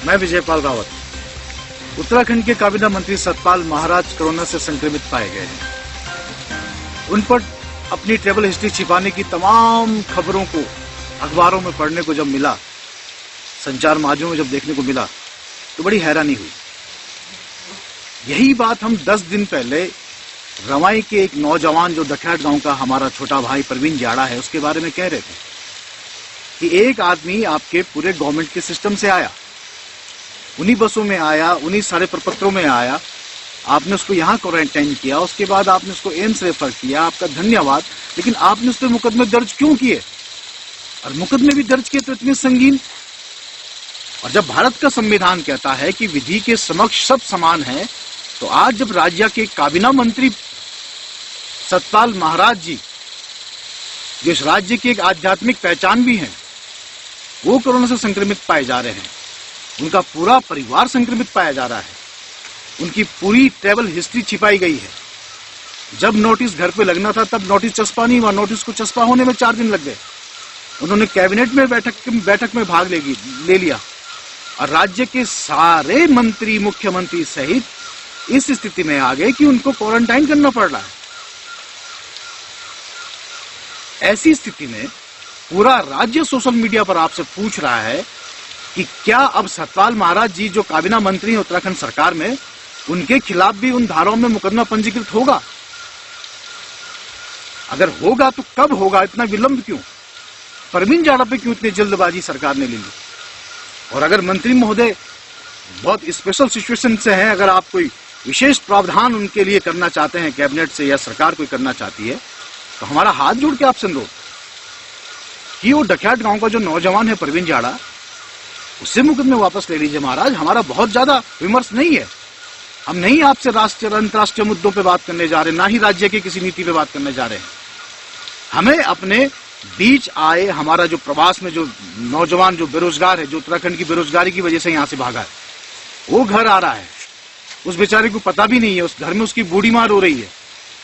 मैं विजयपाल रावत। उत्तराखंड के काबीना मंत्री सतपाल महाराज कोरोना से संक्रमित पाए गए हैं। उन पर अपनी ट्रैवल हिस्ट्री छिपाने की तमाम खबरों को अखबारों में पढ़ने को जब मिला, संचार माध्यमों में जब देखने को मिला, तो बड़ी हैरानी हुई। यही बात हम 10 दिन पहले रवाई के एक नौजवान जो डकैत गांव का हमारा छोटा भाई प्रवीण जाड़ा है, उसके बारे में कह रहे थे कि एक आदमी आपके पूरे गवर्नमेंट के सिस्टम से आया, उन्हीं बसों में आया, उन्हीं सारे प्रपत्रों में आया, आपने उसको यहाँ क्वारंटाइन किया, उसके बाद आपने उसको एम्स रेफर किया, आपका धन्यवाद। लेकिन आपने उस पर मुकदमे दर्ज क्यों किए? और मुकदमे भी दर्ज किए तो इतने संगीन। और जब भारत का संविधान कहता है कि विधि के समक्ष सब समान हैं, तो आज जब राज्य के काबीना मंत्री सतपाल महाराज जी, जो इस राज्य की एक आध्यात्मिक पहचान भी हैं, वो कोरोना से संक्रमित पाए जा रहे हैं। उनका पूरा परिवार संक्रमित पाया जा रहा है। उनकी पूरी ट्रैवल हिस्ट्री छिपाई गई है। जब नोटिस घर पे लगना था तब नोटिस चस्पा नहीं हुआ, नोटिस को चस्पा होने में 4 दिन लग गए। उन्होंने कैबिनेट में बैठक में भाग ले लिया और राज्य के सारे मंत्री, मुख्यमंत्री सहित इस स्थिति में आ गए कि उनको क्वारंटाइन करना पड़ रहा है। ऐसी स्थिति में पूरा राज्य सोशल मीडिया पर आपसे पूछ रहा है कि क्या अब सतपाल महाराज जी जो काबीना मंत्री हैं उत्तराखंड सरकार में, उनके खिलाफ भी उन धाराओं में मुकदमा पंजीकृत होगा? अगर होगा तो कब होगा? इतना विलंब क्यों? प्रवीण जाड़ा पे क्यों इतनी जल्दबाजी सरकार ने ले ली? और अगर मंत्री महोदय बहुत स्पेशल सिचुएशन से हैं, अगर आप कोई विशेष प्रावधान उनके लिए करना चाहते हैं, कैबिनेट से या सरकार कोई करना चाहती है, तो हमारा हाथ जोड़ के आपसे अनुरोध कि वो डकैत गांव का जो नौजवान है प्रवीण जाड़ा, उससे मुकदमे वापस ले लीजिए महाराज। हमारा बहुत ज्यादा विमर्श नहीं है। हम नहीं आपसे राष्ट्रीय अंतर्राष्ट्रीय मुद्दों पे बात करने जा रहे, ना ही राज्य की किसी नीति पे बात करने जा रहे हैं। हमें अपने बीच आए हमारा जो प्रवास में जो नौजवान जो बेरोजगार है, जो उत्तराखंड की बेरोजगारी की वजह से यहाँ से भागा है, वो घर आ रहा है। उस बेचारे को पता भी नहीं है, उस घर में उसकी बूढ़ी माँ रो रही है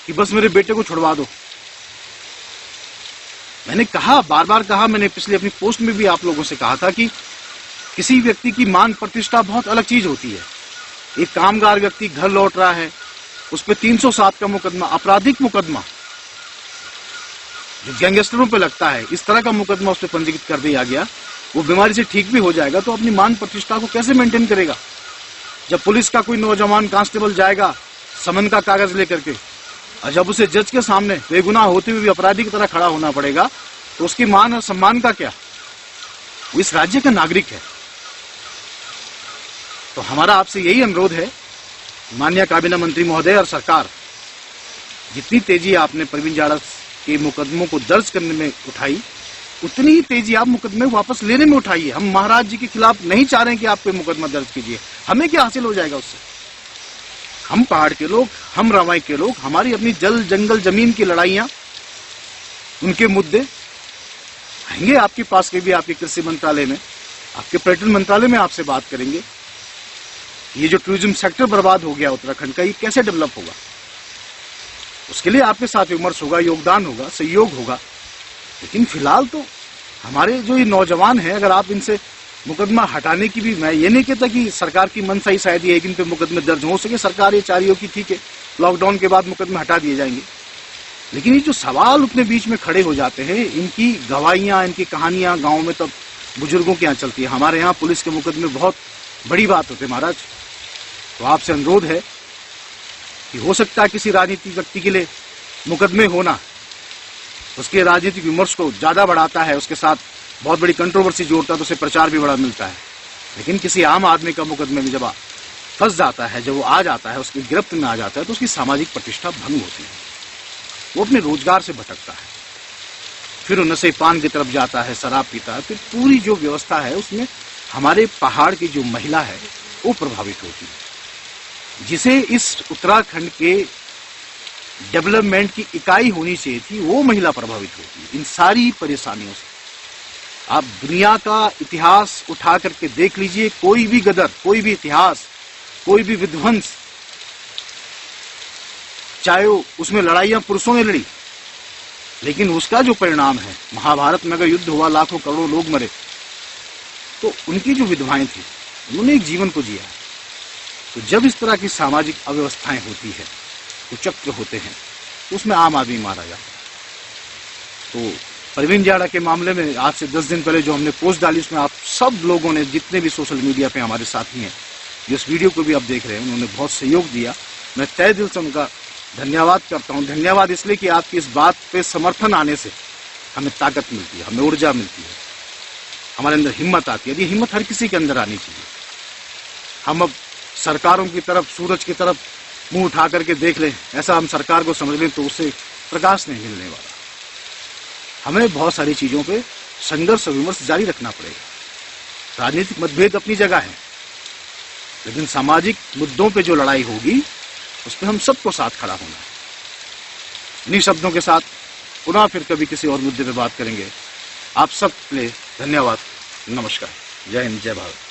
कि बस मेरे बेटे को छुड़वा दो। मैंने कहा, बार बार कहा, मैंने पिछले अपनी पोस्ट में भी आप लोगों से कहा था कि किसी व्यक्ति की मान प्रतिष्ठा बहुत अलग चीज होती है। एक कामगार व्यक्ति घर लौट रहा है, उस पर 307 का मुकदमा, आपराधिक मुकदमा जो गैंगस्टरों पे लगता है, इस तरह का मुकदमा उस पर पंजीकृत कर दिया गया। वो बीमारी से ठीक भी हो जाएगा तो अपनी मान प्रतिष्ठा को कैसे मेंटेन करेगा? जब पुलिस का कोई नौजवान कांस्टेबल जाएगा समन का कागज लेकर के, और जब उसे जज के सामने बेगुनाह होते हुए भी अपराधी की तरह खड़ा होना पड़ेगा, तो उसकी मान और सम्मान का क्या? वो इस राज्य का नागरिक है। तो हमारा आपसे यही अनुरोध है, माननीय काबीना मंत्री महोदय और सरकार, जितनी तेजी आपने प्रवीण जाड़ा के मुकदमों को दर्ज करने में उठाई, उतनी ही तेजी आप मुकदमे वापस लेने में उठाइए। हम महाराज जी के खिलाफ नहीं चाह रहे हैं कि आप कोई मुकदमा दर्ज कीजिए। हमें क्या हासिल हो जाएगा उससे? हम पहाड़ के लोग, हम रवाई के लोग, हमारी अपनी जल जंगल जमीन की लड़ाइयां, उनके मुद्दे आएंगे आपके पास, के भी आपके कृषि मंत्रालय में, आपके पर्यटन मंत्रालय में आपसे बात करेंगे। ये जो टूरिज्म सेक्टर बर्बाद हो गया उत्तराखंड का, ये कैसे डेवलप होगा? उसके लिए आपके साथ विमर्श होगा, योगदान होगा, सहयोग होगा। लेकिन फिलहाल तो हमारे जो ये नौजवान हैं, अगर आप इनसे मुकदमा हटाने की भी, मैं ये नहीं कहता कि सरकार की मंशा ही शायद ये है कि इन पे मुकदमे दर्ज हो सके, सरकार ये चाह रही हो कि ठीक है लॉकडाउन के बाद मुकदमे हटा दिए जाएंगे। लेकिन ये जो सवाल अपने बीच में खड़े हो जाते हैं, इनकी गवाहियां, इनकी कहानियां गाँव में तब बुजुर्गों के यहाँ चलती है। हमारे यहाँ पुलिस के मुकदमे बहुत बड़ी बात होते महाराज। तो आपसे अनुरोध है कि हो सकता है किसी राजनीतिक व्यक्ति के लिए मुकदमे होना उसके राजनीतिक विमर्श को ज्यादा बढ़ाता है, उसके साथ बहुत बड़ी कंट्रोवर्सी जोड़ता है, तो उसे प्रचार भी बड़ा मिलता है। लेकिन किसी आम आदमी का मुकदमे में जब फंस जाता है, जब वो आ जाता है, उसकी गिरफ्त में आ जाता है, तो उसकी सामाजिक प्रतिष्ठा भंग होती है। वो अपने रोजगार से भटकता है, फिर वो नशे पान की तरफ जाता है, शराब पीता है। फिर पूरी जो व्यवस्था है उसमें हमारे पहाड़ की जो महिला है वो प्रभावित होती है, जिसे इस उत्तराखंड के डेवलपमेंट की इकाई होनी चाहिए थी, वो महिला प्रभावित होती है इन सारी परेशानियों से। आप दुनिया का इतिहास उठा करके देख लीजिए, कोई भी गदर, कोई भी इतिहास, कोई भी विध्वंस, चाहे उसमें लड़ाइयां पुरुषों ने लड़ी, लेकिन उसका जो परिणाम है, महाभारत में अगर युद्ध हुआ, लाखों करोड़ों लोग मरे, तो उनकी जो विधवाएं थी उन्होंने एक जीवन को जिया है। तो जब इस तरह की सामाजिक अव्यवस्थाएं होती है, कुचक्र होते हैं, तो उसमें आम आदमी मारा जाता है। तो परवीन जाड़ा के मामले में आज से 10 दिन पहले जो हमने पोस्ट डाली, उसमें आप सब लोगों ने, जितने भी सोशल मीडिया पे हमारे साथी हैं, जो इस वीडियो को भी आप देख रहे हैं, उन्होंने बहुत सहयोग दिया। मैं तहे दिल से उनका धन्यवाद करता हूं। धन्यवाद इसलिए कि आपकी इस बात पे समर्थन आने से हमें ताकत मिलती है, हमें ऊर्जा मिलती है, हमारे अंदर हिम्मत आती है। ये हिम्मत हर किसी के अंदर आनी चाहिए। हम अब सरकारों की तरफ, सूरज की तरफ मुंह उठा करके देख लें, ऐसा हम सरकार को समझ लें, तो उससे प्रकाश नहीं मिलने वाला। हमें बहुत सारी चीजों पे संघर्ष और विमर्श जारी रखना पड़ेगा। राजनीतिक मतभेद अपनी जगह है, लेकिन सामाजिक मुद्दों पे जो लड़ाई होगी, उस पर हम सबको साथ खड़ा होना है। इन्हीं शब्दों के साथ पुनः फिर कभी किसी और मुद्दे पे बात करेंगे। आप सब के लिए धन्यवाद। नमस्कार। जय हिंद, जय भारत।